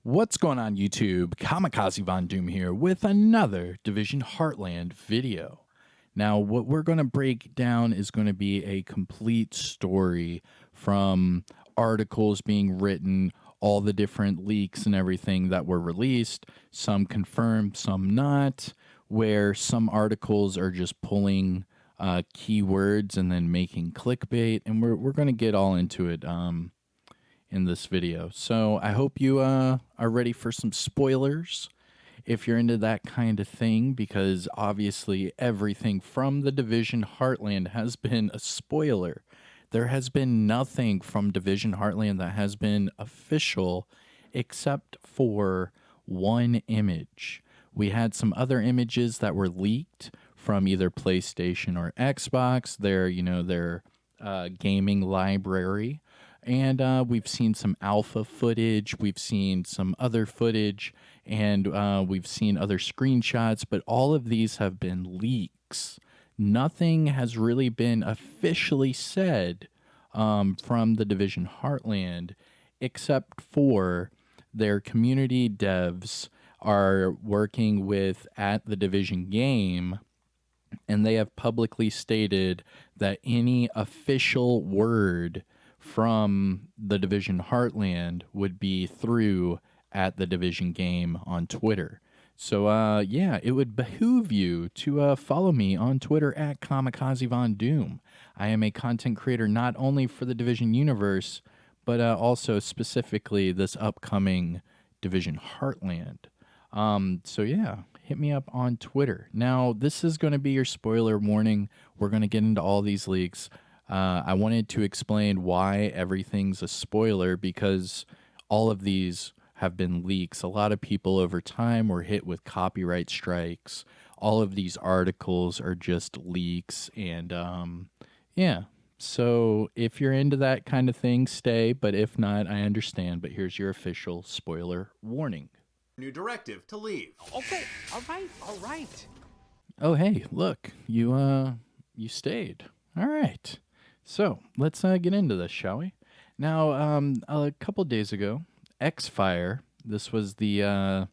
What's going on YouTube? Kamikaze Von Doom here with another Division Heartland video. Now, what we're going to break down is going to be a complete story from articles being written, all the different leaks and everything that were released, some confirmed, some not, where some articles are just pulling keywords and then making clickbait, and we're going to get all into it in this video. So I hope you are ready for some spoilers if you're into that kind of thing, because obviously everything from the Division Heartland has been a spoiler. There has been nothing from Division Heartland that has been official except for one image. We had some other images that were leaked from either PlayStation or Xbox, their gaming library. And we've seen some alpha footage, we've seen some other footage, and we've seen other screenshots, but all of these have been leaks. Nothing has really been officially said from the Division Heartland, except for their community devs are working with at the Division game, and they have publicly stated that any official word from the Division Heartland would be through at the Division game on Twitter. So, yeah, it would behoove you to follow me on Twitter at Kamikaze Von Doom. I am a content creator not only for the Division universe, but also specifically this upcoming Division Heartland. So yeah, hit me up on Twitter. Now, this is going to be your spoiler warning. We're going to get into all these leaks. I wanted to explain why everything's a spoiler, because all of these have been leaks. A lot of people over time were hit with copyright strikes. All of these articles are just leaks. And yeah, so if you're into that kind of thing, stay. But if not, I understand. But here's your official spoiler warning. New directive to leave. Okay, all right. Oh, hey, look, you stayed. All right. So let's get into this, shall we? Now, a couple days ago, Xfire, this was the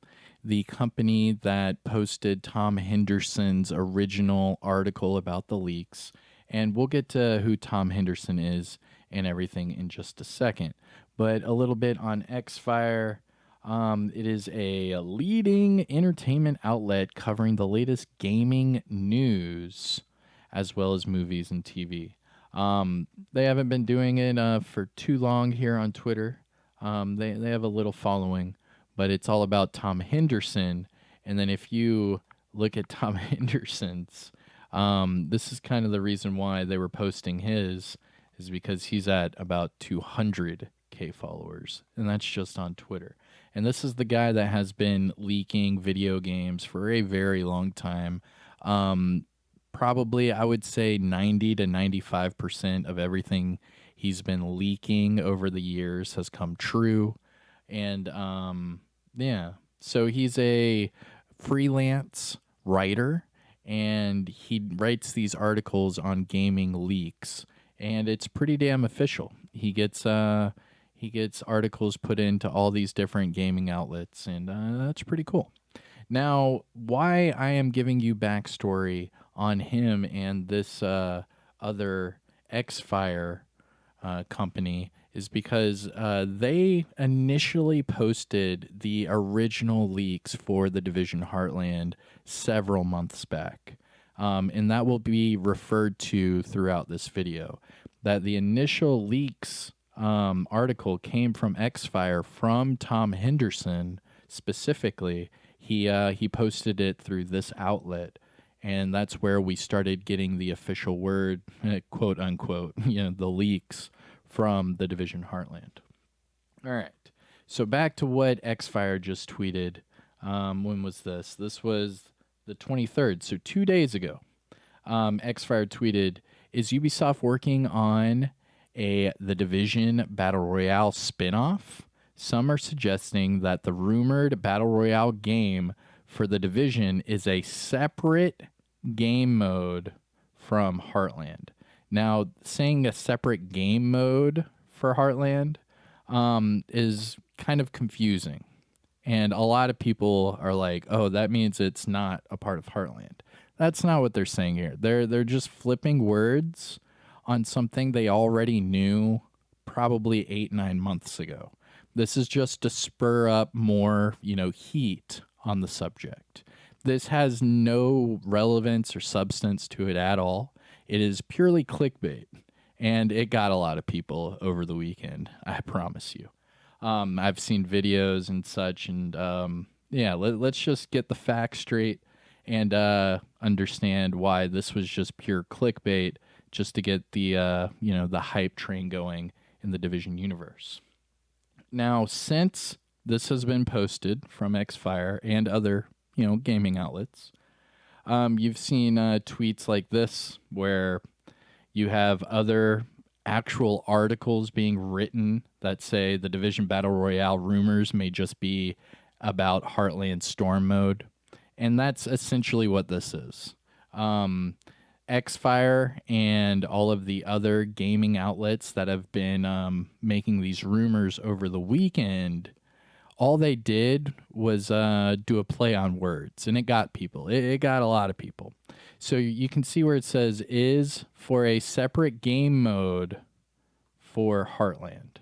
company that posted Tom Henderson's original article about the leaks, and we'll get to who Tom Henderson is and everything in just a second. But a little bit on Xfire. It is a leading entertainment outlet covering the latest gaming news, as well as movies and TV. They haven't been doing it for too long here on Twitter. They have a little following, but it's all about Tom Henderson. And then if you look at Tom Henderson's, this is kind of the reason why they were posting his, is because he's at about 200K followers, and that's just on Twitter. And this is the guy that has been leaking video games for a very long time. Probably, I would say 90 to 95% of everything he's been leaking over the years has come true. And yeah, so he's a freelance writer, and he writes these articles on gaming leaks, and it's pretty damn official. He gets articles put into all these different gaming outlets, and that's pretty cool. Now, why I am giving you backstory on him and this other Xfire company is because they initially posted the original leaks for the Division Heartland several months back. And that will be referred to throughout this video. That the initial leaks article came from Xfire, from Tom Henderson specifically. He posted it through this outlet, and that's where we started getting the official word, quote unquote, the leaks from the Division Heartland. All right, so back to what Xfire just tweeted. When was this? This was the 23rd, so 2 days ago. Xfire tweeted, "Is Ubisoft working on the Division Battle Royale spinoff? Some are suggesting that the rumored Battle Royale game for the Division is a separate game mode from Heartland." Now, saying a separate game mode for Heartland is kind of confusing. And a lot of people are like, "Oh, that means it's not a part of Heartland." That's not what they're saying here. They're just flipping words on something they already knew probably 8-9 months ago. This is just to spur up more, heat on the subject. This has no relevance or substance to it at all. It is purely clickbait, and it got a lot of people over the weekend, I promise you. I've seen videos and such, and yeah, let's just get the facts straight and understand why this was just pure clickbait, just to get the the hype train going in the Division universe. Now, since this has been posted from Xfire and other gaming outlets, you've seen tweets like this where you have other actual articles being written that say the Division Battle Royale rumors may just be about Heartland Storm mode. And that's essentially what this is. Xfire and all of the other gaming outlets that have been making these rumors over the weekend, all they did was do a play on words, and it got people. It got a lot of people. So you can see where it says is for a separate game mode for Heartland.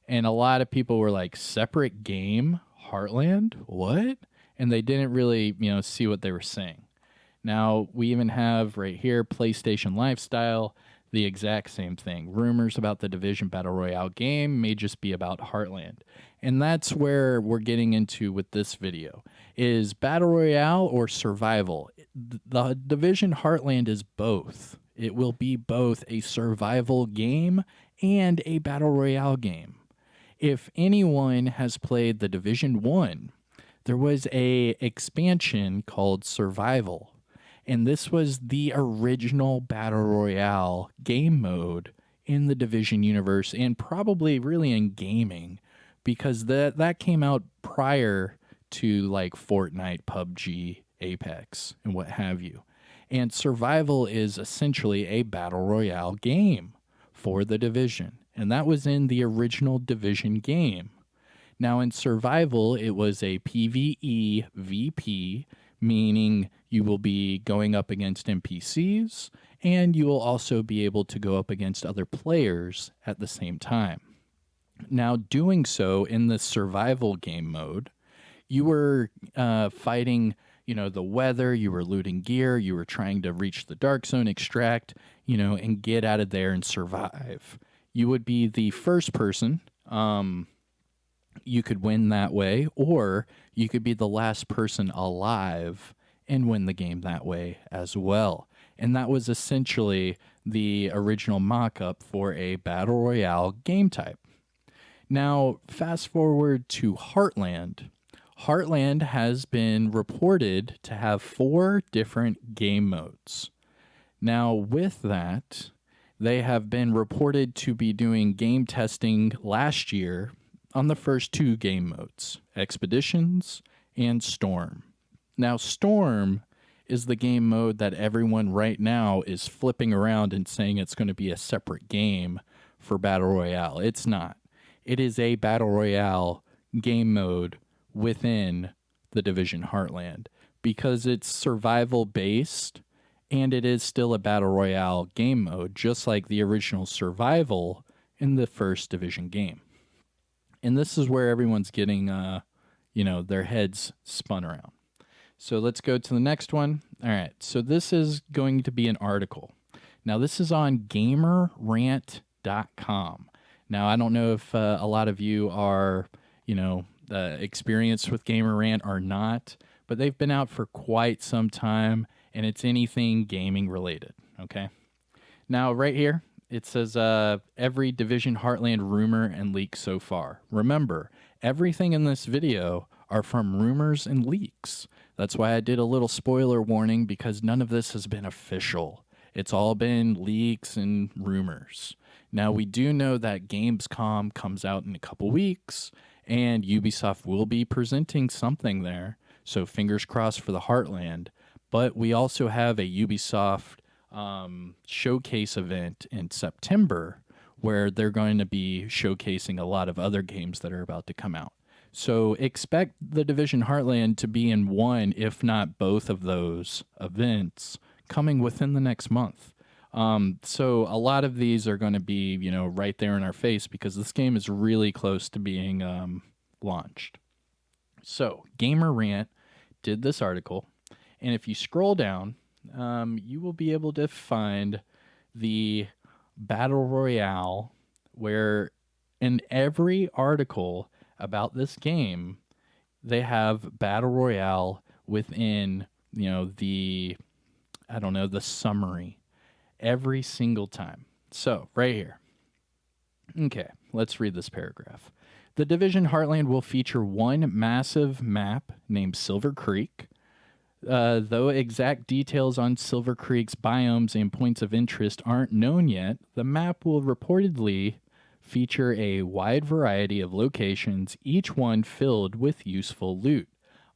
And a lot of people were like, separate game? Heartland? What? And they didn't really, see what they were saying. Now, we even have right here PlayStation Lifestyle, the exact same thing. Rumors about the Division Battle Royale game may just be about Heartland. And that's where we're getting into with this video. Is Battle Royale or survival? The Division Heartland is both. It will be both a survival game and a Battle Royale game. If anyone has played the Division 1, there was a expansion called Survival. And this was the original Battle Royale game mode in the Division universe, and probably really in gaming, because that came out prior to like Fortnite, PUBG, Apex, and what have you. And Survival is essentially a Battle Royale game for the Division. And that was in the original Division game. Now, in Survival, it was a PvE VP, meaning you will be going up against NPCs, and you will also be able to go up against other players at the same time. Now, doing so in the survival game mode, you were fighting, the weather, you were looting gear, you were trying to reach the dark zone, extract, and get out of there and survive. You would be the first person. You could win that way, or you could be the last person alive and win the game that way as well. And that was essentially the original mock-up for a Battle Royale game type. Now, fast forward to Heartland. Heartland has been reported to have 4 different game modes. Now, with that, they have been reported to be doing game testing last year on the first 2 game modes, Expeditions and Storm. Now, Storm is the game mode that everyone right now is flipping around and saying it's going to be a separate game for Battle Royale. It's not. It is a Battle Royale game mode within the Division Heartland because it's survival based and it is still a Battle Royale game mode, just like the original Survival in the first Division game. And this is where everyone's getting, their heads spun around. So let's go to the next one. All right. So this is going to be an article. Now, this is on gamerrant.com. Now, I don't know if a lot of you are, experienced with GamerRant or not, but they've been out for quite some time, and it's anything gaming related. Okay. Now, right here, it says every Division Heartland rumor and leak so far. Remember, everything in this video are from rumors and leaks. That's why I did a little spoiler warning, because none of this has been official. It's all been leaks and rumors. Now, we do know that Gamescom comes out in a couple weeks, and Ubisoft will be presenting something there. So fingers crossed for the Heartland. But we also have a Ubisoft showcase event in September where they're going to be showcasing a lot of other games that are about to come out. So expect the Division Heartland to be in one, if not both of those events coming within the next month. So a lot of these are going to be, right there in our face because this game is really close to being launched. So Gamer Rant did this article, and if you scroll down, you will be able to find the Battle Royale where in every article about this game, they have Battle Royale within, the summary every single time. So, right here. Okay, let's read this paragraph. The Division Heartland will feature one massive map named Silver Creek. Though exact details on Silver Creek's biomes and points of interest aren't known yet, the map will reportedly feature a wide variety of locations, each one filled with useful loot.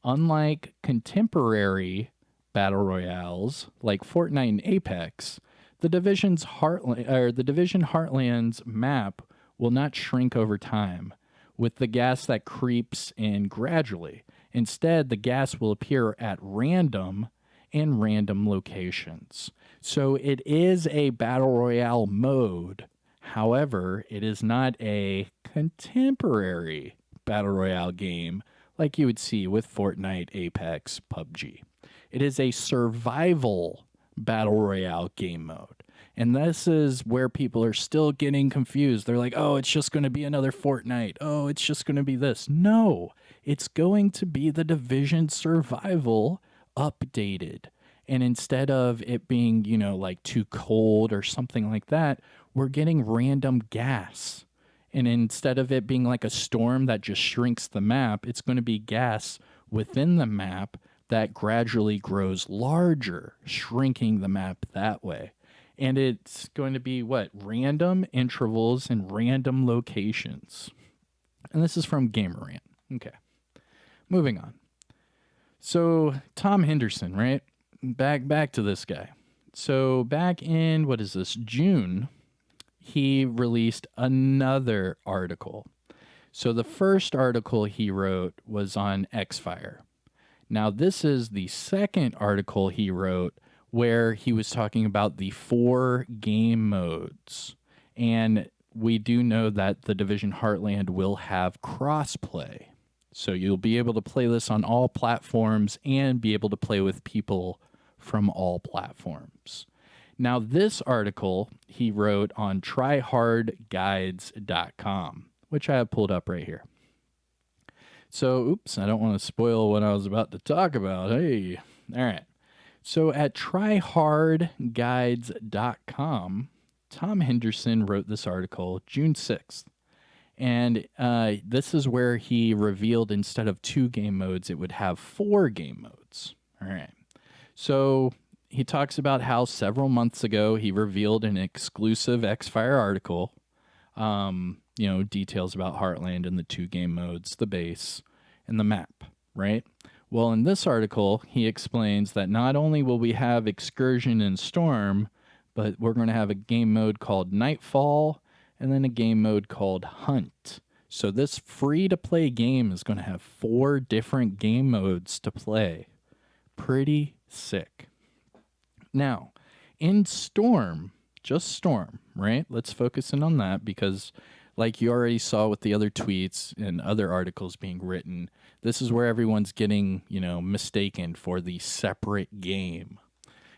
Unlike contemporary battle royales like Fortnite and Apex, the Division Heartland's map will not shrink over time, with the gas that creeps in gradually. Instead, the gas will appear at random in random locations. So it is a battle royale mode. However, it is not a contemporary battle royale game like you would see with Fortnite, Apex, PUBG. It is a survival battle royale game mode. And this is where people are still getting confused. They're like, oh, it's just going to be another Fortnite. Oh, it's just going to be this. No, it's going to be the Division Survival updated. And instead of it being, like too cold or something like that, we're getting random gas. And instead of it being like a storm that just shrinks the map, it's going to be gas within the map that gradually grows larger, shrinking the map that way. And it's going to be random intervals and random locations. And this is from Gamer Rant. Okay. Moving on. So Tom Henderson, right? Back to this guy. So back in June, he released another article. So the first article he wrote was on Xfire. Now this is the second article he wrote where he was talking about the 4 game modes. And we do know that the Division Heartland will have crossplay. So you'll be able to play this on all platforms and be able to play with people from all platforms. Now, this article he wrote on tryhardguides.com, which I have pulled up right here. So, I don't want to spoil what I was about to talk about. Hey, all right. So at tryhardguides.com, Tom Henderson wrote this article June 6th. And this is where he revealed instead of 2 game modes, it would have 4 game modes. All right. So he talks about how several months ago he revealed an exclusive Xfire article, details about Heartland and the 2 game modes, the base, and the map, right? Well, in this article, he explains that not only will we have Excursion and Storm, but we're going to have a game mode called Nightfall and then a game mode called Hunt. So this free-to-play game is going to have 4 different game modes to play. Pretty sick. Now, in Storm, just Storm, right? Let's focus in on that because like you already saw with the other tweets and other articles being written, this is where everyone's getting, mistaken for the separate game.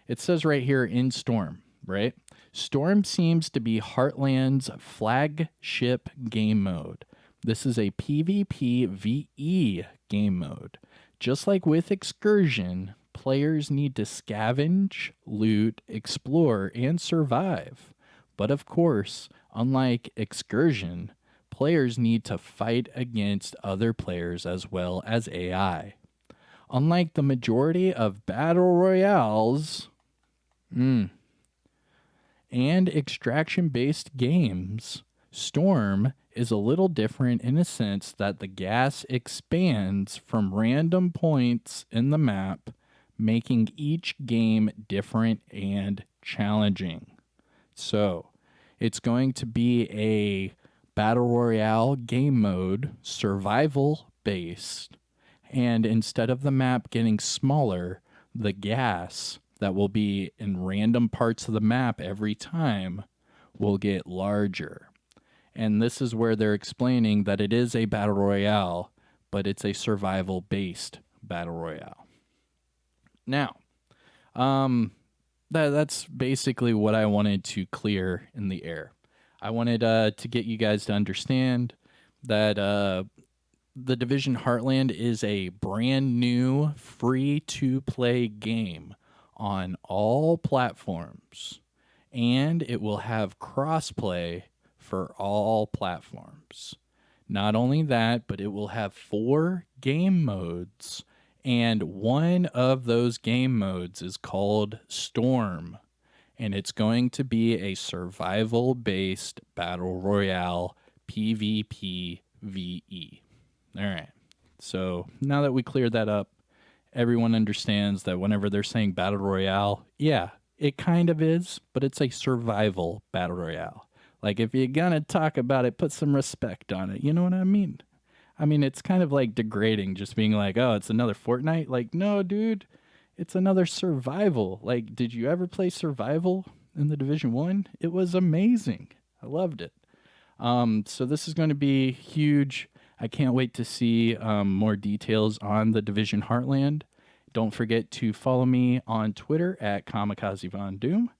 It says right here in Storm, right? Storm seems to be Heartland's flagship game mode. This is a PvP VE game mode. Just like with Excursion, players need to scavenge, loot, explore, and survive. But of course, unlike Excursion, players need to fight against other players as well as AI. Unlike the majority of battle royales and extraction-based games, Storm is a little different in a sense that the gas expands from random points in the map, making each game different and challenging. So, it's going to be a Battle Royale game mode, survival based. And instead of the map getting smaller, the gas that will be in random parts of the map every time will get larger. And this is where they're explaining that it is a battle royale, but it's a survival based battle royale. Now, that's basically what I wanted to clear in the air. I wanted to get you guys to understand that The Division Heartland is a brand new free to play game on all platforms, and it will have crossplay for all platforms. Not only that, but it will have 4 game modes, and one of those game modes is called Storm, and it's going to be a survival based battle royale PvP VE. All right. So now that we cleared that up, everyone understands that whenever they're saying battle royale, yeah, it kind of is, but it's a survival battle royale. Like, if you're gonna talk about it, put some respect on it. You know what I mean? I mean, it's kind of like degrading just being like, oh, it's another Fortnite. Like, no, dude, it's another survival. Like, did you ever play survival in the Division 1? It was amazing. I loved it. So this is going to be huge. I can't wait to see more details on the Division Heartland. Don't forget to follow me on Twitter at Kamikaze Von Doom.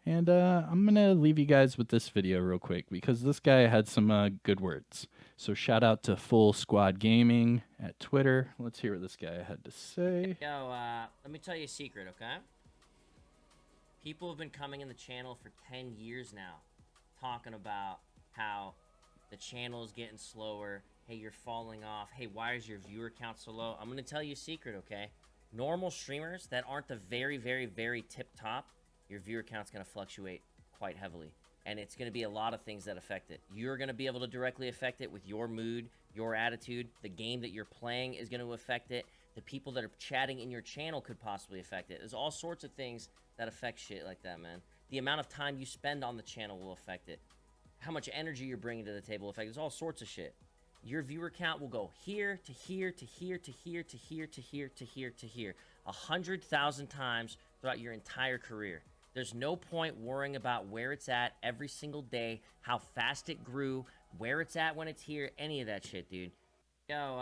And I'm going to leave you guys with this video real quick because this guy had some good words. So shout out to Full Squad Gaming at Twitter. Let's hear what this guy had to say. Yo, let me tell you a secret, okay? People have been coming in the channel for 10 years now, talking about how the channel is getting slower. Hey, you're falling off. Hey, why is your viewer count so low? I'm going to tell you a secret, okay? Normal streamers that aren't the very, very, very tip top, your viewer count's going to fluctuate quite heavily. And it's going to be a lot of things that affect it. You're going to be able to directly affect it with your mood, your attitude. The game that you're playing is going to affect it. The people that are chatting in your channel could possibly affect it. There's all sorts of things that affect shit like that, man. The amount of time you spend on the channel will affect it. How much energy you're bringing to the table will affect it. There's all sorts of shit. Your viewer count will go here to here to here to here to here to here to here to here 100,000 times throughout your entire career. There's no point worrying about where it's at every single day, how fast it grew, where it's at when it's here, any of that shit, dude. Yo,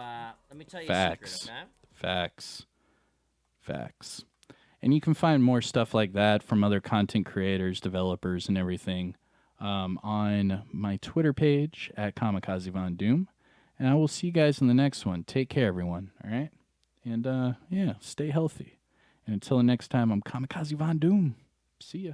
let me tell you a secret, okay? Facts. And you can find more stuff like that from other content creators, developers, and everything on my Twitter page at Kamikaze Von Doom. And I will see you guys in the next one. Take care, everyone. All right? And, yeah, stay healthy. And until the next time, I'm Kamikaze Von Doom. See ya.